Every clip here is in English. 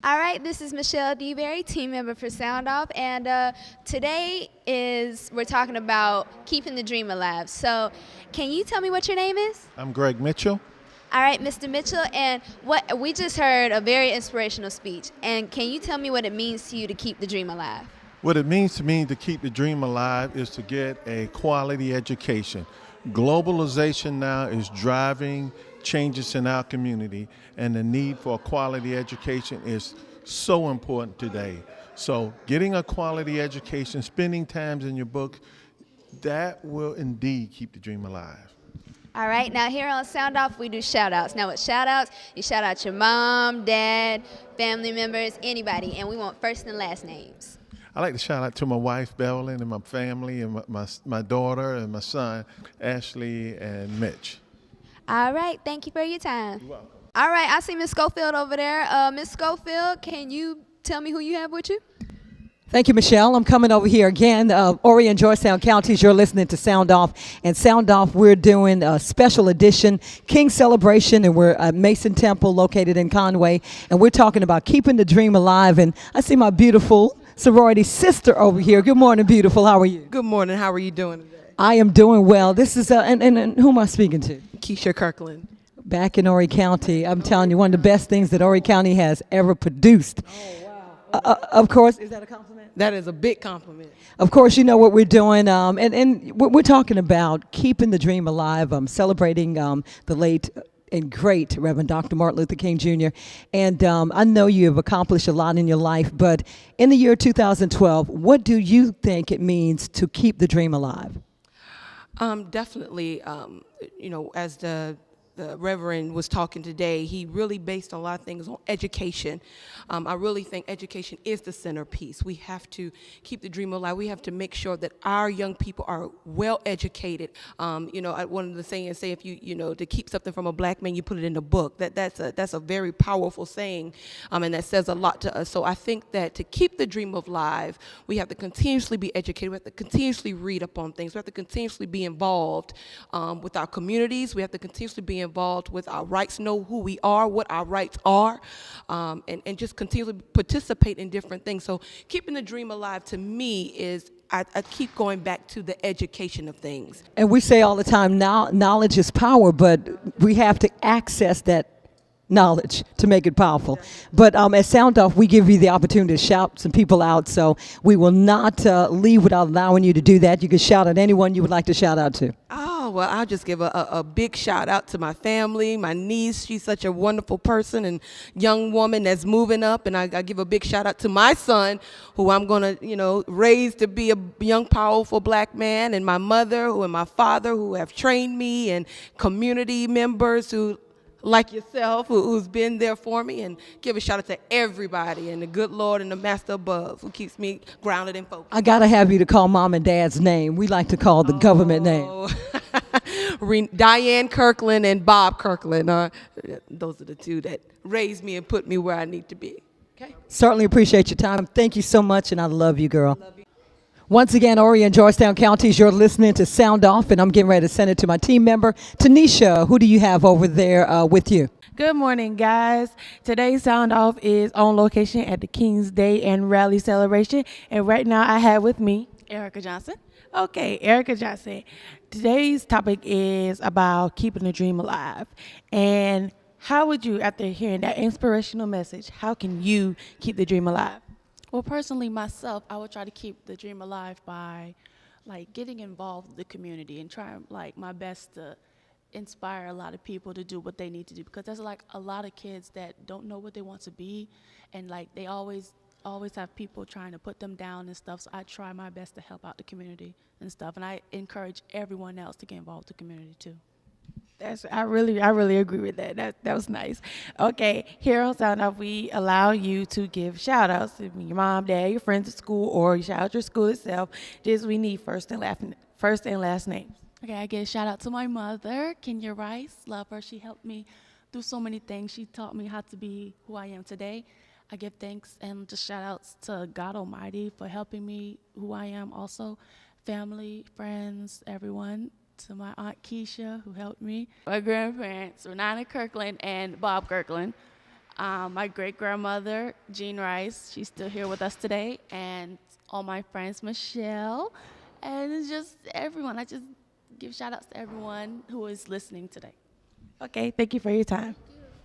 All right, this is Michelle DeBerry, team member for Sound Off, and today we're talking about keeping the dream alive. So, can you tell me what your name is? I'm Greg Mitchell. All right, Mr. Mitchell, and what we just heard a very inspirational speech. And can you tell me what it means to you to keep the dream alive? What it means to me to keep the dream alive is to get a quality education. Globalization now is driving changes in our community, and the need for a quality education is so important today. So getting a quality education, spending times in your book, that will indeed keep the dream alive. All right, now here on Sound Off, we do shout outs. Now, with shout outs, you shout out your mom, dad, family members, anybody, and we want first and last names. I like to shout out to my wife, Beverly, and my family, and my daughter, and my son, Ashley and Mitch. All right, thank you for your time. You're welcome. All right, I see Miss Schofield over there. Miss Schofield, can you tell me who you have with you? Thank you, Michelle. I'm coming over here again. Horry and Georgetown counties, you're listening to Sound Off. And Sound Off, we're doing a special edition King Celebration, and we're at Mason Temple located in Conway. And we're talking about keeping the dream alive. And I see my beautiful sorority sister over here. Good morning, beautiful. How are you? Good morning. How are you doing today? I am doing well. This is, and who am I speaking to? Keisha Kirkland. Back in Horry County. I'm telling you, one of the best things that Horry County has ever produced. Oh, wow. Of course, is that a compliment? That is a big compliment. Of course, you know what we're doing, and we're talking about keeping the dream alive, celebrating the late and great Reverend Dr. Martin Luther King Jr. And I know you have accomplished a lot in your life, but in the year 2012, what do you think it means to keep the dream alive? Definitely, as the Reverend was talking today, he really based a lot of things on education. I really think education is the centerpiece. We have to keep the dream alive. We have to make sure that our young people are well educated. One of the sayings say, if you to keep something from a black man, you put it in a book. That's a very powerful saying, and that says a lot to us. So I think that to keep the dream alive, we have to continuously be educated. We have to continuously read up on things. We have to continuously be involved with our communities. We have to continuously be involved with our rights, know who we are, what our rights are, and just continually participate in different things. So keeping the dream alive to me is I keep going back to the education of things. And we say all the time, knowledge is power, but we have to access that knowledge to make it powerful. But at Sound Off, we give you the opportunity to shout some people out, so we will not leave without allowing you to do that. You can shout at anyone you would like to shout out to. Oh, well, I'll just give a big shout out to my family, my niece. She's such a wonderful person and young woman that's moving up. And I give a big shout out to my son, who I'm going to, raise to be a young, powerful black man, and my mother and my father who have trained me, and community members who, like yourself, who's been there for me, and give a shout out to everybody and the good Lord and the Master above who keeps me grounded and focused. I gotta have you to call mom and dad's name. We like to call the government name. Diane Kirkland and Bob Kirkland. Those are the two that raised me and put me where I need to be. Okay. Certainly appreciate your time. Thank you so much, and I love you, girl. Love you. Once again, Horry and Georgetown counties, you're listening to Sound Off, and I'm getting ready to send it to my team member, Tanisha. Who do you have over there with you? Good morning, guys. Today's Sound Off is on location at the King's Day and Rally Celebration, and right now I have with me Erica Johnson. Okay, Erica Johnson. Today's topic is about keeping the dream alive. And how would you, after hearing that inspirational message, how can you keep the dream alive? Well, personally, myself, I would try to keep the dream alive by, getting involved with the community and trying, my best to inspire a lot of people to do what they need to do. Because there's, a lot of kids that don't know what they want to be, and, they always have people trying to put them down and stuff. So I try my best to help out the community and stuff. And I encourage everyone else to get involved with the community, too. I really agree with that. That was nice. Okay, here on Sound Off, we allow you to give shout outs to your mom, dad, your friends at school, or you shout out your school itself. Just we need first and last names. Okay, I give a shout out to my mother, Kenya Rice. Love her. She helped me do so many things. She taught me how to be who I am today. I give thanks and just shout outs to God Almighty for helping me who I am also. Family, friends, everyone. To my Aunt Keisha, who helped me. My grandparents, Renana Kirkland and Bob Kirkland. My great grandmother, Jean Rice, she's still here with us today, and all my friends, Michelle, and it's just everyone. I just give shout outs to everyone who is listening today. Okay, thank you for your time.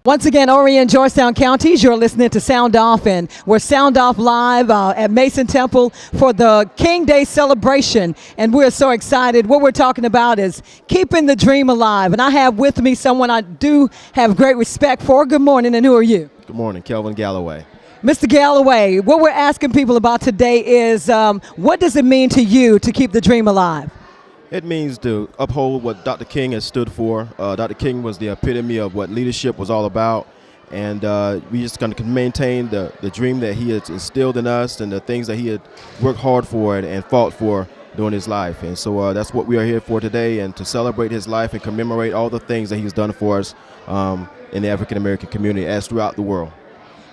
Once again, Orion, Georgetown counties, you're listening to Sound Off, and we're Sound Off live at Mason Temple for the King Day celebration, and we're so excited. What we're talking about is keeping the dream alive, and I have with me someone I do have great respect for. Good morning, and who are you? Good morning, Kelvin Galloway. Mr. Galloway, what we're asking people about today is what does it mean to you to keep the dream alive? It means to uphold what Dr. King has stood for. Dr. King was the epitome of what leadership was all about, and we just going to maintain the dream that he has instilled in us and the things that he had worked hard for and fought for during his life. And so that's what we are here for today, and to celebrate his life and commemorate all the things that he's done for us in the African American community as throughout the world.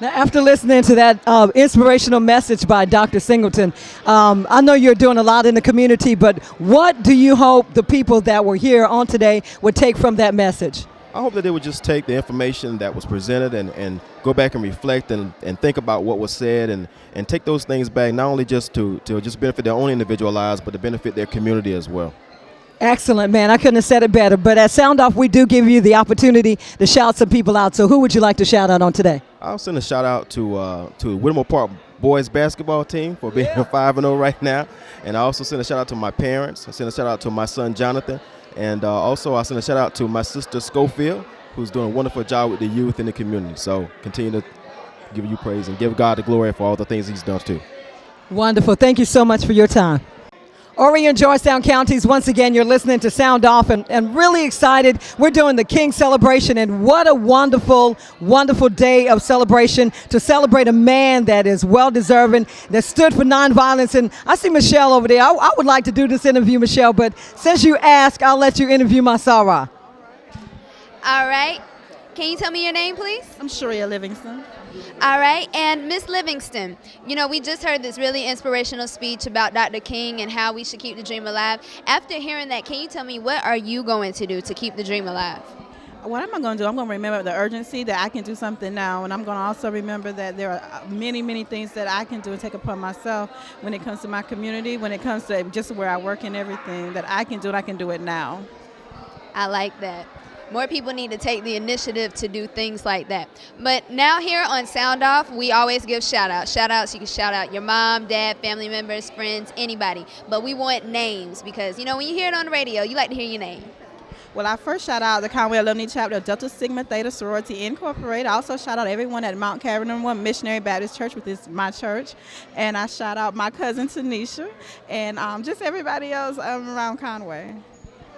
Now, after listening to that inspirational message by Dr. Singleton, I know you're doing a lot in the community, but what do you hope the people that were here on today would take from that message? I hope that they would just take the information that was presented and go back and reflect and think about what was said and take those things back, not only just to just benefit their own individual lives, but to benefit their community as well. Excellent, man. I couldn't have said it better. But at Sound Off, we do give you the opportunity to shout some people out. So who would you like to shout out on today? I'll send a shout out to Whittemore Park boys basketball team for being 5-0 right now. And I also send a shout out to my parents. I send a shout out to my son, Jonathan. And also I send a shout out to my sister, Schofield, who's doing a wonderful job with the youth in the community. So continue to give you praise and give God the glory for all the things he's done too. Wonderful. Thank you so much for your time. Orion, Georgetown counties, once again, you're listening to Sound Off, and really excited. We're doing the King celebration, and what a wonderful, wonderful day of celebration to celebrate a man that is well-deserving, that stood for nonviolence. And I see Michelle over there. I would like to do this interview, Michelle, but since you asked, I'll let you interview my Sarah. All right. Can you tell me your name, please? I'm Sharia Livingston. All right, and Miss Livingston, you know, we just heard this really inspirational speech about Dr. King and how we should keep the dream alive. After hearing that, can you tell me what are you going to do to keep the dream alive? What am I going to do? I'm going to remember the urgency that I can do something now, and I'm going to also remember that there are many, many things that I can do and take upon myself when it comes to my community, when it comes to just where I work and everything that I can do, and I can do it now. I like that. More people need to take the initiative to do things like that. But now here on Sound Off, we always give shout-outs. Shout-outs, you can shout out your mom, dad, family members, friends, anybody. But we want names because, you know, when you hear it on the radio, you like to hear your name. Well, I first shout out the Conway Alumni Chapter of Delta Sigma Theta Sorority Incorporated. I also shout out everyone at Mount Calvary One Missionary Baptist Church, which is my church. And I shout out my cousin Tanisha and just everybody else around Conway.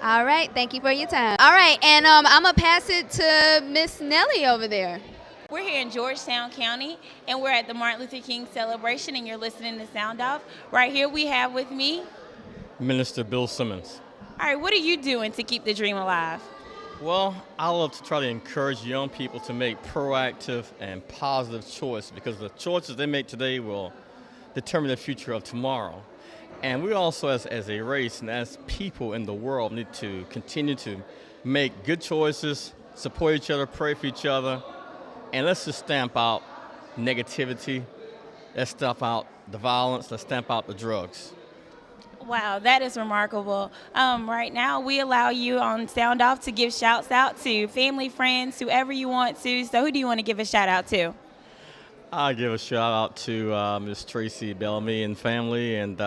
All right, thank you for your time. All right, and I'm going to pass it to Miss Nellie over there. We're here in Georgetown County, and we're at the Martin Luther King celebration, and you're listening to Sound Off. Right here we have with me Minister Bill Simmons. All right, what are you doing to keep the dream alive? Well, I love to try to encourage young people to make proactive and positive choices because the choices they make today will determine the future of tomorrow. And we also, as a race and as people in the world, need to continue to make good choices, support each other, pray for each other, and let's just stamp out negativity. Let's stamp out the violence. Let's stamp out the drugs. Wow, that is remarkable. Right now, we allow you on Sound Off to give shouts out to family, friends, whoever you want to. So who do you want to give a shout out to? I'll give a shout out to Miss Tracy Bellamy and family, and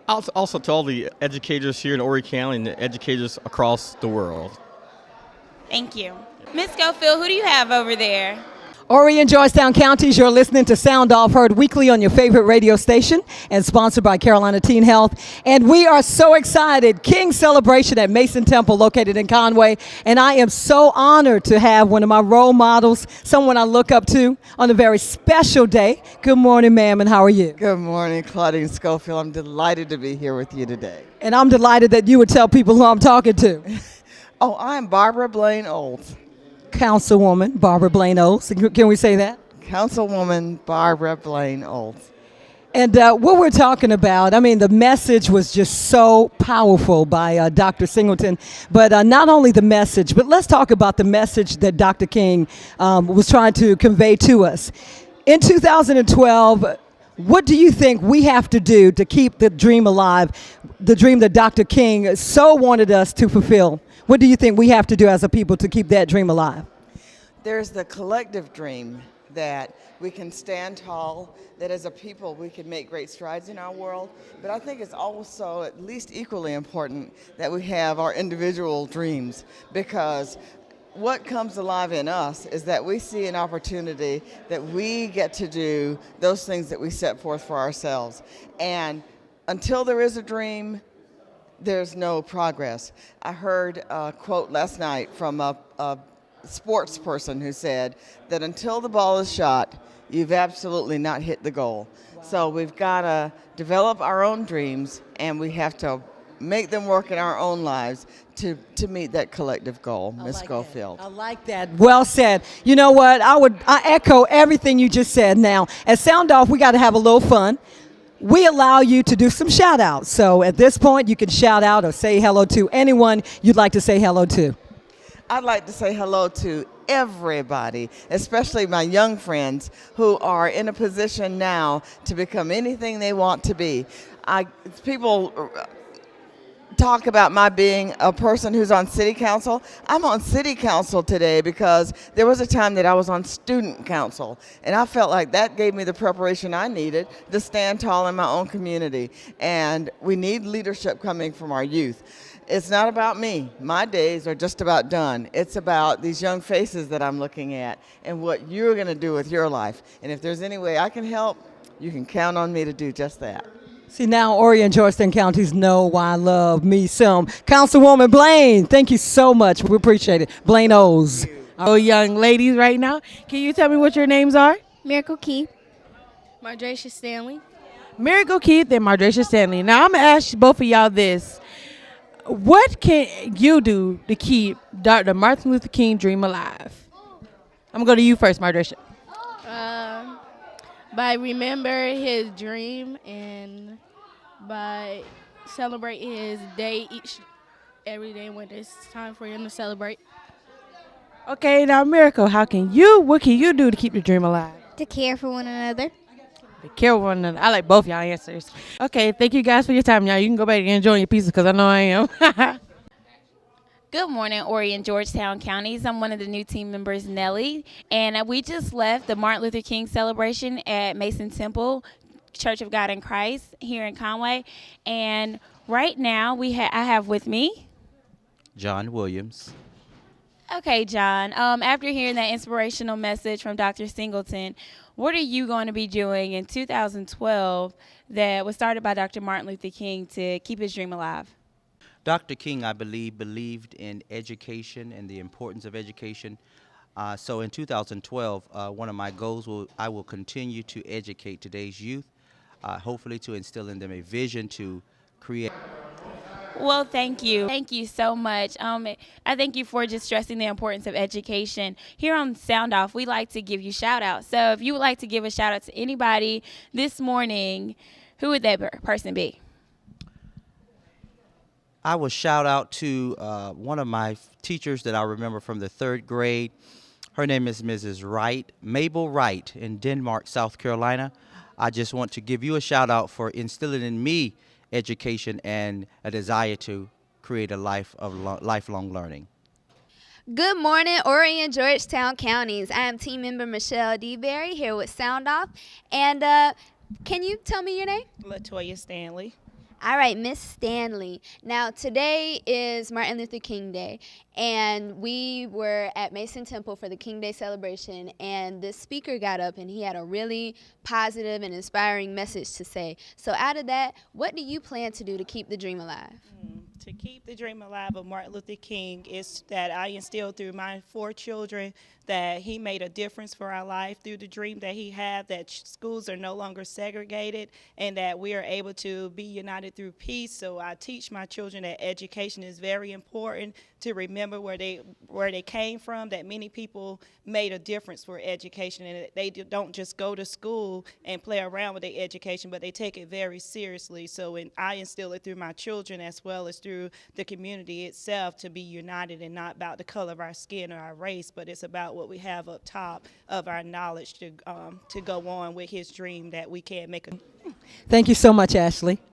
also to all the educators here in Horry County and the educators across the world. Thank you. Miss Schofield, who do you have over there? Orion, Georgetown counties, you're listening to Sound Off, heard weekly on your favorite radio station and sponsored by Carolina Teen Health. And we are so excited. King celebration at Mason Temple located in Conway. And I am so honored to have one of my role models, someone I look up to on a very special day. Good morning, ma'am, and how are you? Good morning, Claudine Schofield. I'm delighted to be here with you today. And I'm delighted that you would tell people who I'm talking to. Oh, I'm Barbara Blaine Olds. Councilwoman Barbara Blaine Olds. Can we say that? Councilwoman Barbara Blaine Olds. And what we're talking about, I mean, the message was just so powerful by Dr. Singleton. But not only the message, but let's talk about the message that Dr. King was trying to convey to us. In 2012, what do you think we have to do to keep the dream alive, the dream that Dr. King so wanted us to fulfill? What do you think we have to do as a people to keep that dream alive? There's the collective dream that we can stand tall, that as a people we can make great strides in our world. But I think it's also at least equally important that we have our individual dreams, because what comes alive in us is that we see an opportunity that we get to do those things that we set forth for ourselves. And until there is a dream, there's no progress. I heard a quote last night from a sports person who said that until the ball is shot, you've absolutely not hit the goal. Wow. So we've got to develop our own dreams, and we have to make them work in our own lives to meet that collective goal, Ms. Schofield. I like that. Well said. You know what? I echo everything you just said. Now, at Sound Off, we got to have a little fun. We allow you to do some shout outs. So at this point, you can shout out or say hello to anyone you'd like to say hello to. I'd like to say hello to everybody, especially my young friends who are in a position now to become anything they want to be. People talk about my being a person who's on city council. I'm on city council today because there was a time that I was on student council, and I felt like that gave me the preparation I needed to stand tall in my own community. And we need leadership coming from our youth. It's not about me. My days are just about done. It's about these young faces that I'm looking at and what you're going to do with your life. And if there's any way I can help, you can count on me to do just that. See, now Horry and Georgetown counties know why I love me some. Councilwoman Blaine, thank you so much. We appreciate it. Blaine O's. Oh, young ladies right now, can you tell me what your names are? Miracle Keith. Mardracia Stanley. Miracle Keith and Mardracia Stanley. Now, I'm going to ask both of y'all this. What can you do to keep Dr. Martin Luther King dream alive? I'm going to go to you first, Mardracia. By remember his dream and by celebrating his day every day when it's time for him to celebrate. Okay, now Miracle, what can you do to keep the dream alive? To care for one another. To care for one another. I like both y'all answers. Okay, thank you guys for your time, y'all. You can go back and enjoy your pizza because I know I am. Good morning, Horry and Georgetown counties. I'm one of the new team members, Nellie, and we just left the Martin Luther King celebration at Mason Temple Church of God in Christ here in Conway. And right now I have with me John Williams. Okay, John. After hearing that inspirational message from Dr. Singleton, what are you going to be doing in 2012 that was started by Dr. Martin Luther King to keep his dream alive? Dr. King, I believe, believed in education and the importance of education. So in 2012, one of my goals I will continue to educate today's youth, hopefully to instill in them a vision to create. Well, thank you. Thank you so much. I thank you for just stressing the importance of education. Here on Sound Off, we like to give you shout outs. So if you would like to give a shout out to anybody this morning, who would that person be? I will shout out to one of my teachers that I remember from the 3rd grade. Her name is Mrs. Wright, Mabel Wright in Denmark, South Carolina. I just want to give you a shout out for instilling in me education and a desire to create a life of lifelong learning. Good morning, Horry and Georgetown counties. I am team member Michelle DeBerry here with Sound Off. And can you tell me your name? Latoya Stanley. All right, Miss Stanley. Now, today is Martin Luther King Day, and we were at Mason Temple for the King Day celebration, and the speaker got up, and he had a really positive and inspiring message to say. So out of that, what do you plan to do to keep the dream alive? To keep the dream alive of Martin Luther King is that I instilled through my 4 children that he made a difference for our life through the dream that he had, that schools are no longer segregated and that we are able to be united through peace. So I teach my children that education is very important, to remember where they came from, that many people made a difference for education, and that they don't just go to school and play around with their education, but they take it very seriously. So I instill it through my children as well as through the community itself, to be united and not about the color of our skin or our race, but it's about what we have up top of our knowledge to go on with his dream that we can make a. Thank you so much, Ashley.